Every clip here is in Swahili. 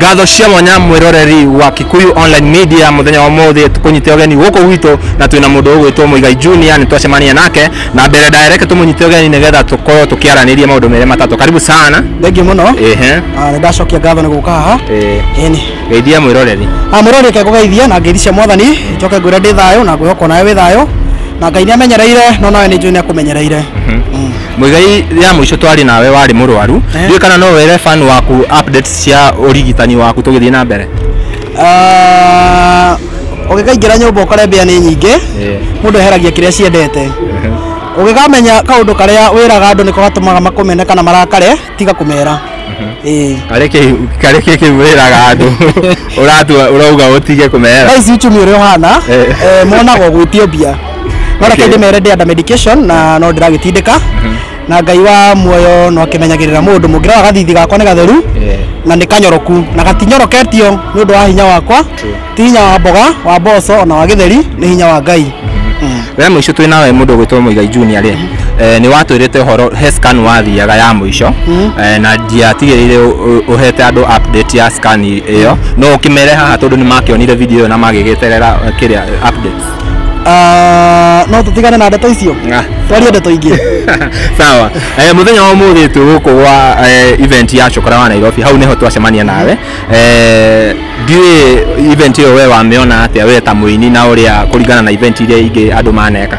Ngatho cia mwanya mwiroreri wa Kikuyu Online Media muthenya wa mothe tukunyite ogeni guku gwitu na twina mundu ugwitwo Muigai Junior ni twacemania nake na mbere direct tumunyite ogeni nigetha tukorwo tukiaraniria maundu mere matatu. Karibu sana. Thengi muno. Ndacokia ngatho ni guka haha. Eni. Geithia mwiroreri. Mwiroreri ke kugeithia na ngeithia mwathani njoke ngwira ndi thayo na ngwihoko nawe wi thayo na Ngai ni amenyereire no nawe ni njui ni akumenyereire. Muigai ya muico twari nawe wari murwaru ndi kana no were fan waku updates cia urigitani waku tugithie na mbere. Ugigaingira nyumba ukore mbia ni nyingi mundu heragia kiria ciendete ugigamenya kaundu karia wiraga andu niko gatumaga makumene kana marakare tiga kumera. Kareke wiraga andu urauga utige kumera ici uchumi uri hana monago gwitio mbia nora kende mere ndi under medication na no ndiragitindika na Ngai wa muoyo no akimenyagirira mundu mungira gathithi gakwa ni gatheru na ni kanyoroku na gatinyoroketio ni undu wa hinya wakwa ti hinya wa mboga wa boco na wa githeri ni hinya wa Ngai. We muico twina we mundu gwitwo Muigai Junior ri ni watwirite horo he scan wathiaga ya muico na ndiatigirire uhete andu update ya scan iyo no ukimere haha tondu ni makionire video na magigeterera kiria updates. No tutigane na ndeto icio twari ndeto ingi sawa. Muthenya wa muthi tu guku wa event ya Chokora wa Nairobi hau neho twacemania nawe ndiwe event iyo we wameona atia we ta muini na uria kurigana na event iria ingi andu maneka.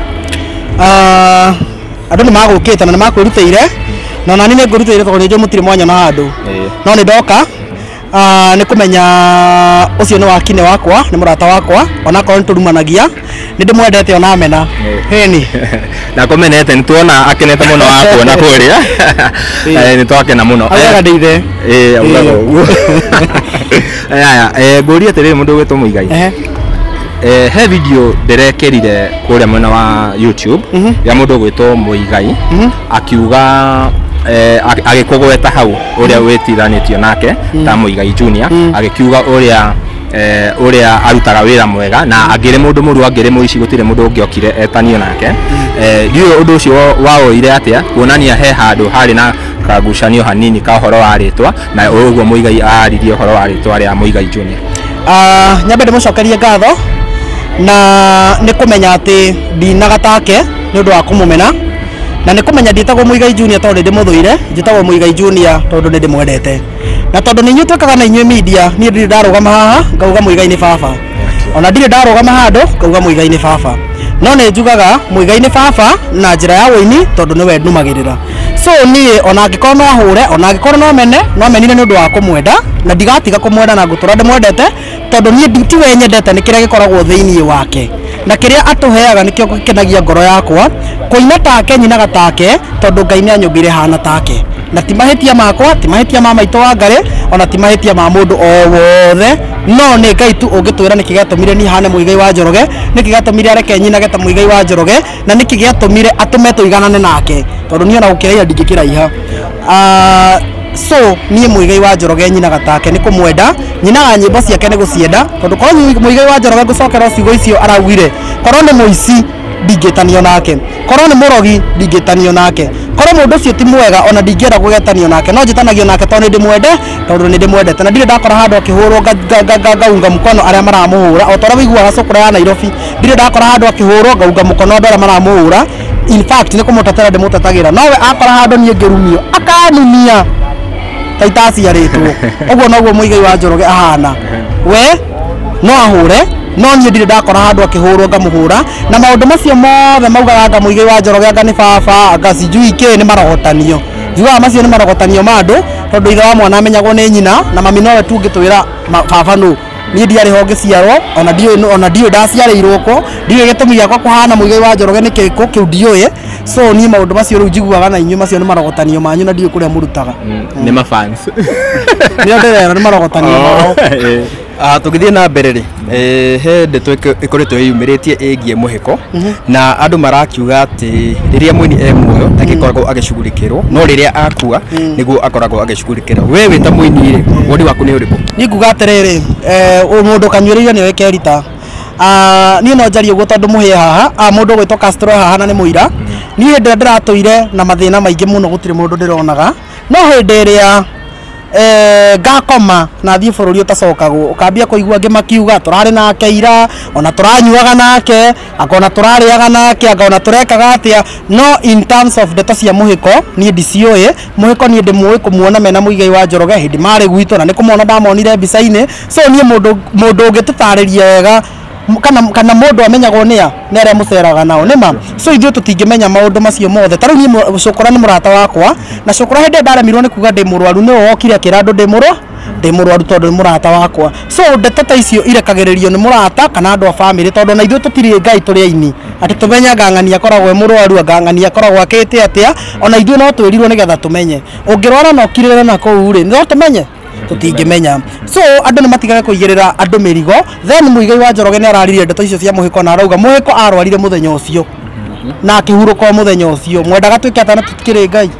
Andu ni magukite na ni makwirutire na nani ni ngurutire tondu njo mutire mwanya na andu no ni ndoka ni kumenya ucio ni wakine wakwa ni murata wakwa ona ko nturumanagia ni ndimwendete ona amena heni na komenete ni tuona akenete muno wakwa na kuria ni twakena muno aga ndeithe ugago nguria tere mundu gwetwo Muigai he video ndirekerire kuria mwena wa YouTube ya mundu gwetwo Muigai akiuga agikugweta hau uria wetiranitio nake ta Muigai Junior agikiuga uria arutaga wira mwega na agire mundu muru agire muici gutire mundu ungiokire etanio nake ndiyo undu ucio waoire atia kuonania he handu hari na kagucanio hanini ka horo wa ritwa na uguo Muigai aririe horo wa ritwa ria Muigai Junior. Nyambe ndimucokerie ngatho na nikumenya ati ndinagatake ni undu wa kumumena na nikumenya nditagwo Muigai Junior tondu ndimuthuire njitagwo Muigai Junior tondu ndimwendete na tondu ninyu twekaga na inyu media ni ndiri ndarugama haha ngauga Muigai ni baba ona ndiri ndarugama handu ngauga Muigai ni baba no ni njugaga Muigai ni baba na njira ya woini tondu niwe ndumagirira so ni ona angikoro no ahure ona angikoro no menine ni undu wa kumwenda na ndigatiga kumwenda na ngutura ndimwendete tondu ni ti we nyendete ni kiria gikoragwo thiini wake na kiria atuheaga nikio gikenagia ngoro yakwa kuina take nyinaga take tondu Ngai ni anyumbire hana take na ti mahitia makwa ti mahitia ma maito wa ngare ona ti mahitia ma mundu o wothe no ni Ngai tu ungitwira niki giatumire ni hane Muigai wa Njoroge niki giatumire areke nyinage ta Muigai wa Njoroge na niki giatumire atume tuiganane nake tondu ni ona gukiraiha ndingikiraiha. So ni Muigai wa Njoroge nyinaga take ni kumwenda nyinaga nyimbo ciake ni gucienda tondu korwo Muigai wa Njoroge gucokera ciugo icio arauire korwo ni muici ndingitanio nake korwo ni murogi ndingitanio nake korwo mundu ucio ti mwega ona ndingienda gugetanio nake no njitanagio nake tondu ndimwende tondu ndimwendete na ndire ndakora handu akihurwo ngaunga mukono aria maramuhura o tora wiguaga Chokora ya Nairobi ndire ndakora handu akihurwo ngaunga mukono aria maramuhura in fact ni kumutatira ndimutatagira nowe akora handu nie ngirumio akanunia taitasi yaritwo uguo noguo Muigai wa Njoroge ahana we no ahure no nie ndire ndakora handu akihurwo ngamuhura na maundu macio mothe maugaga Muigai wa Njoroge anga ni baba anga sijui ke ni marogotanio njugaga macio ni marogotanio ma andu tondu ithe wa mwana amenyagwo ni nyina na mami nowe tu ngitwira baba no ni ndiari ho ngiciarwo ona dio ndaciarirwo ko ndio gitumi giakwa kuhana Muigai wa Njoroge ni kiko kiu ndioye so ni maundu macio riu njiguaga na inyu macio ni marogotanio manyu na ndio kuria murutaga ni mafans ni ndera ni marogotanio mao. Tugithie na mbere ri he ndeto ikoretwo yumiritie igie muhiko na andu marakiuga ati riria mwini muoyo agikoragwo agicugurikirwo no riria akua niguo akoragwo agicugurikirwo we wita mwini ri wodi waku ni uriku ni nguga atiriri mundu kanyuriria ni wekerita ni no njari uguo tondu muhie haha mundu gwitwo Castro haha na ni muira ni ndira ndiratoire na mathina maingi muno gutire mundu ndironaga no hindi ria ngakoma na thiĩ bũrũri ũtacokagwo ũkambia kũigua angĩ makiuga tũrarĩ nake ira ona tũranyuaga nake akona tũrarĩaga nake akona tũrekaga atĩa no in terms of ndeto cia mũhĩko niĩ ndiciũĩ mũhĩko niĩ ndĩmũĩ kũmuona mena Muigai wa Njoroge hĩndĩ marĩ gwitũ na nĩ kũmona ndamonire mbica-inĩ so niĩ mũndũ ũngĩtũtarĩria wega kana mũndũ amenyagwo nĩ arĩa mũceraga nao nĩma so ithuĩ tũtingĩmenya maũndũ macio mothe tarĩu niĩ Cũkũra nĩ mũrata wakwa na Cũkũra hĩndĩ ndaremirwo nĩ kuga ndĩ mũrwaru nĩwe wokire akĩra andũ ndĩ mũrwaru tondũ nĩ mũrata wakwa so ndeto ta icio irekagĩrĩrio nĩ mũrata kana andũ a family tondũ na ithuĩ tũtirĩ Ngai tũrĩ aini atĩ tũmenya ngang'ania akoragwo e mũrwaru ngang'ania akoragwo akĩte atĩa ona ithuĩ no twĩrirwo nĩgetha tũmenye ũngĩrwara na ũkirĩre na kũu rĩ no tũmenye tũtingĩmenya so andũ nĩ matigage kũigĩrĩra andũ mĩrigo then Muigai wa Njoroge nĩ araririe ndeto icio cia mũhĩko na arauga mũhĩko arwarire mũthenya ũcio na akĩhurũka mũthenya ũcio mwendaga twĩke atana tũtikĩrĩ Ngai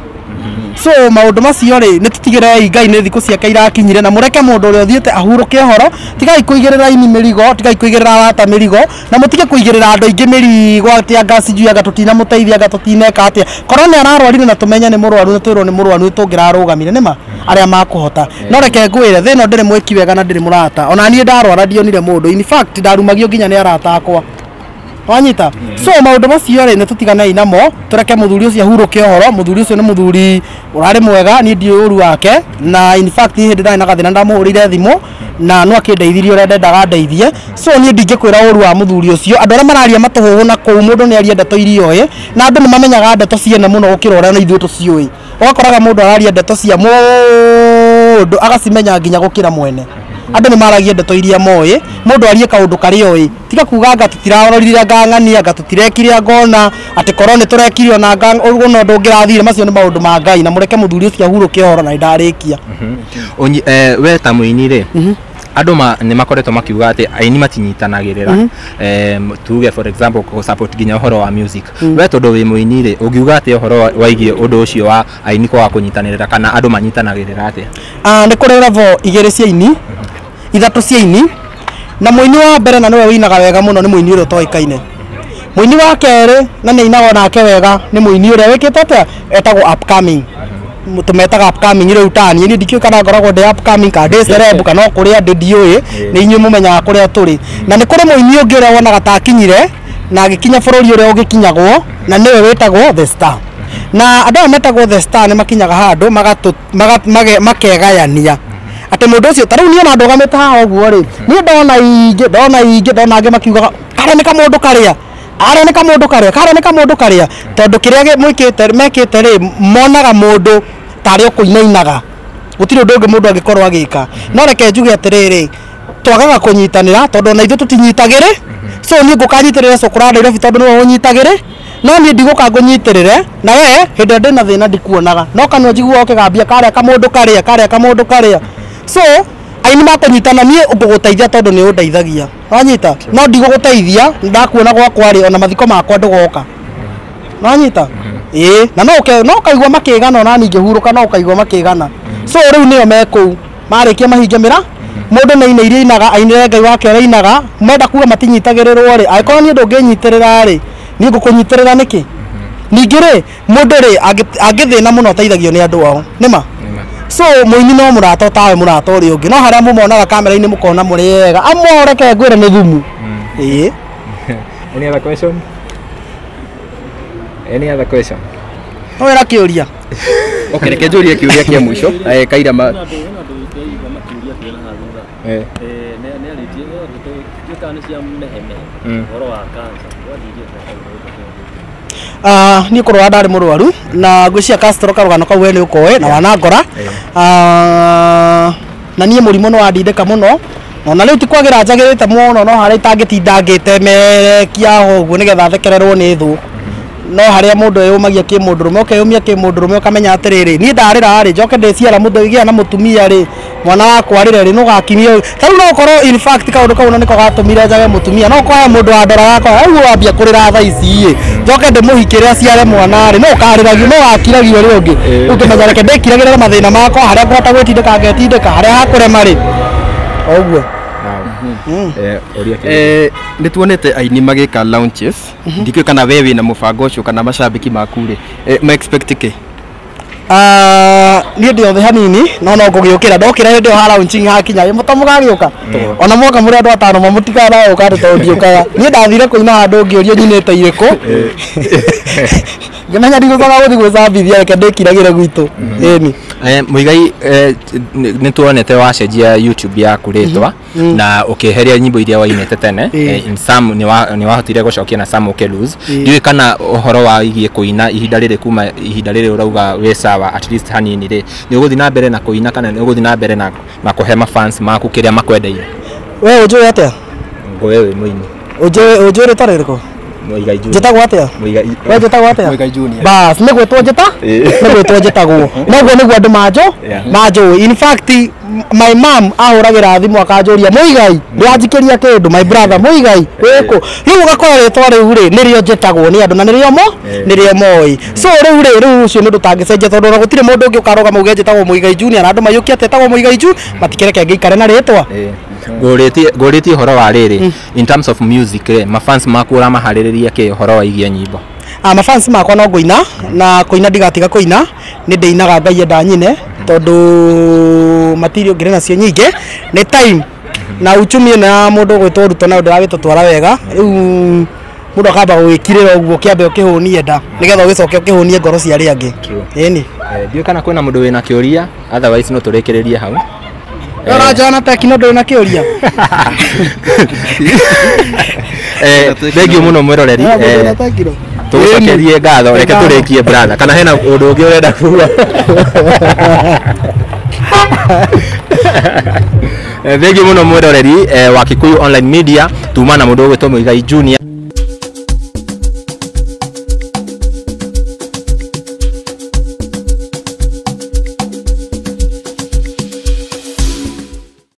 so maũndũ macio rĩ nĩ tũtigĩrĩre Ngai nĩ thikũ ciake irakinyire na mũreke mũndũ ũrĩa ũthiĩte ahurũke ũhoro tigai kũigĩrĩra ini mĩrigo tigai kũigĩrĩra arata mĩrigo na mũtige kũigĩrĩra andũ aingĩ mĩrigo atĩ anga sijui anga tũtinamũteithia anga tũtineka atĩa korwo nĩ ararwarire na tũmenye nĩ mũrwaru na twĩrwo nĩ mũrwaru tũngĩrarũgamire nĩma arĩa makũhota no reke ngwĩre thĩno ndĩrĩ mwĩki wega na ndĩrĩ mũrata ona niĩ ndarwara ndionire mũndũ in fact ndarumagio nginya nĩ arata akwa wanyita so maũndũ macio rĩ nĩ tũtiganei namo tũreke mũthuri ũcio ahurũke ũhoro mũthuri ũcio nĩ mũthuri ũrarĩ mwega niĩ ndiũĩ ũru wake na in fact hĩndĩ ndarĩ na gathĩna ndamũhũrĩire thimũ na no akĩndeithirie ũrĩa ndendaga ndeithie so niĩ ndingĩkwĩra ũru wa mũthuri ũcio andũ arĩa mararia matũhũhũ na kũu mũndũ nĩ aria ndeto iria oĩ na andũ nĩ mamenyaga ndeto ciene mũno gũkĩra ũrĩa na ithuĩ tũciũĩ ũgakoraga mũndũ araria ndeto cia mũndũ agacimenya nginya gũkĩra mwene andũ nĩ maragia ndeto iria moĩ mũndũ arie kaũndũ karĩa oĩ tiga kuga anga tũtirarorire ngang'ania anga tũtirekire ngona atĩ korwo nĩ tũrekire ona ũguo no ndũngĩrathire macio nĩ maũndũ ma Ngai na mũreke mũthuri ũcio ahurũke ũhoro na ndarĩkia we ta mũini rĩ andũ nĩ makoretwo makiuga atĩ aini matinyitanagĩrĩra tuge for example kũ support nginya ũhoro wa music we tondũ wĩ mũini rĩ ũngiuga atĩ ũhoro waigie ũndũ ũcio wa aini kwaga kũnyitanĩrĩra kana andũ manyitanagĩrĩra atĩa nĩ kũrĩ level igĩrĩ cia aini ithatũ cia aini na mũini wa mbere na nĩwe wĩinaga wega mũno nĩ mũini ũrĩa ũtoĩkaine mũini wa kerĩ na nĩ ainagwo nake wega nĩ mũini ũrĩa wĩkĩte atĩa etagwo upcoming tumetaga upcoming rĩu tani niĩ ndikĩũĩ kana ngoragwo ndĩ upcoming kana ndĩ celeb kana kũrĩa ndĩ ndiũĩ nĩ inyuĩ mũmenyaga kũrĩa tũrĩ na nĩ kũrĩ mũini ũngĩ ũrĩa wonaga ta akinyire na agĩkinya bũrũri ũrĩa ũgĩkinyagwo na nĩwe wĩtagwo The Star na andũ aya metagwo The Star nĩ makinyaga handũ makegayania atĩ mũndũ ũcio tarĩu niĩ ona ndũgamĩte haha ũguo rĩ niĩ ndona angĩ makiugaga karĩa nĩ kamũndũ karĩa arĩa nĩ kamũndũ karĩa tondũ kĩrĩa mekĩte rĩ monaga mũndũ tarĩ kũinainaga gũtirĩ ũndũ ũngĩ mũndũ angĩkorwo agĩka no reke njuge atĩrĩrĩ twagaga kũnyitanĩra tondũ ona ithuĩ tũtinyitagĩrĩ so niĩ ngũkanyitĩrĩre Cũkũra Nairobi tondũ nĩwe ũnyitagĩrĩ no niĩ ndigũka ngũnyitĩrĩre na we hĩndĩ ndĩ na thĩna ndikuonaga no kanua njiguaga ũkĩgambia karĩa kamũndũ karĩa so aini makũnyitana niĩ ngũgũteithia tondũ nĩ ũndeithagia wanyita no ndigũgũteithia ndakuona gwakwa rĩ ona mathiko makwa ndũgoka wanyita na no kaigua makĩgana ona ningĩ hurũka no kaigua makĩgana so rĩu nĩo mekũu marĩkia mahingamĩra mũndũ nĩ iria inaga ainĩre Ngai wake arainaga menda kuga matinyitagĩrĩrwo rĩ angĩkorwo niĩ ndũngĩnyitĩrĩra rĩ niĩ ngũkũnyitĩrĩra nĩkĩ ningĩ rĩ mũndũ rĩ angĩthĩna mũno ũteithagio nĩ andũ ao nĩma so mũini no mũrata tawe mũrata ũrĩa ũngĩ no harĩa mũmonaga kamera-inĩ mũkona mũrĩ wega amoreke ngwĩre nĩ thumu Any other question? no wĩra kĩũria okay reke njũrie kĩũria kĩa mũico Kaira niĩ kũrwara ndarĩ mũrwaru na ngwĩciria Castro karũgano kau we nĩ ũkoĩ na wanangora na niĩ mũrimũ nĩ wandindĩka mũno ona rĩu ti kwagĩra njagĩrĩte mũno no harĩa itangĩtinda ngĩtemekia ũguo nĩgetha thekererwo nĩ thũ no harĩa mũndũ eyũmagia kĩmũndũrũme ũkeyũmia kĩmũndũrũme ũkamenya atĩrĩrĩ niĩ ndarĩra rĩ njoke ndĩciara gĩa na mũtumia rĩ mwana wakwa rĩrĩ nũgakinyio tarĩu no ũkorwo in fact kaũndũ kau nĩko gatũmire njage mũtumia no ũkoya mũndũ wa ndora yakwa rĩu wambia kũrĩra thaa ici njoke ndĩmũhikĩre aciare mwana rĩ no ũkarĩragio no wakiragio ũrĩa ũngĩ rĩu kĩmenya reke ndĩkiragĩrĩre mathĩna makwa harĩa ngũhota gwĩtindĩka ngetindĩka harĩa hakũrema rĩ ũguo nĩ tuonete aini magĩka launches ndikĩũĩ kana we wĩna mũbango ũcio kana macambĩki maku rĩ ma expect kĩ niĩ ndĩ othe hanini no ngũgĩũkĩra ndokĩra hĩndĩ ĩyo ha launching hakinya mũtamu gagĩũka ona mwoka mũrĩ andũ atano mamũtikana ũka tondũ ndiũkaga niĩ ndathire kũina handũ ngĩũrio nyinĩte irĩkũ ngĩmenya ndigũcoka gũthiĩ gwĩcambithia reke ndĩkiragĩre gwitũ ĩni Muigai nĩ tuonete wacenjia YouTube yaku rĩtwa na ũkĩeheria nyimbo iria wainĩte tene in some nĩ wahotire gũcokia na some lose ndiũĩ kana ũhoro wa igie kũina ihinda rĩrĩ kuma ihinda rĩrĩ ũrauga wĩ sawa at least hanini rĩ nĩ ũgũthiĩ na mbere na kũina kana nĩ ũgũthiĩ na mbere na kũhe mafans maku kĩrĩa makwendeire we ũnjũĩ atĩa wewe mũini ũnjũĩ rĩtwa rĩrĩkũ Muigai Junior njĩtagwo atĩa we njĩtagwo atĩa Muigai Junior bas nĩ gwĩtwo njĩta nĩ gwĩtwo njĩtagwo noguo nĩguo andũ manjũĩ in fact my mom ahũragĩra thimũ akanjũria Muigai ndĩranjikĩria kĩndũ my brother Muigai wĩkũ rĩu ũgakora rĩtwa rĩu rĩ nĩrĩo njĩtagwo nĩ andũ na nĩrĩo moĩ so rĩu ũcio nĩ ũndũ tangĩcenjia tondũ ona gũtirĩ mũndũ ũngĩ ũkarũgama uge njĩtagwo Muigai Junior na andũ maiyũkia etagwo Muigai Junior matikĩreke ngĩikare na rĩtwa ngũrĩtie ũhoro wa rĩrĩ in terms of music mafans maku ũramaharĩrĩria kĩ ũhoro wa igia nyimbo mafans makwa no ngũina na kũina ndigatiga kũina nĩ ndĩinaga Ngai enda nyine tondũ material ngĩrĩ nacio nyingĩ nĩ time na uchumi na mũndũ gwĩtwo Ruto na ndĩragĩtũtwara wega rĩu mũndũ akamba gwĩkirĩra ũguo kĩambe ũkĩhũnie nda nĩgetha ũgĩcoke ũkĩhũnie ngoro cia arĩa angĩ ĩni ndiũĩ kana kwĩna mũndũ wĩna kĩũria otherwise no tũrĩkĩrĩrie hau Rajana tekino ndĩ na kĩũria thengiũ mũno mwĩroreri tũgũcokerie ngatho reke tũrĩkie brother kana hena ũndũ ũngĩ ũrenda kuuga thengiũ mũno mwĩroreri wa Kikuyu Online Media tuma na mũndũ ũgwĩtwo Muigai Junior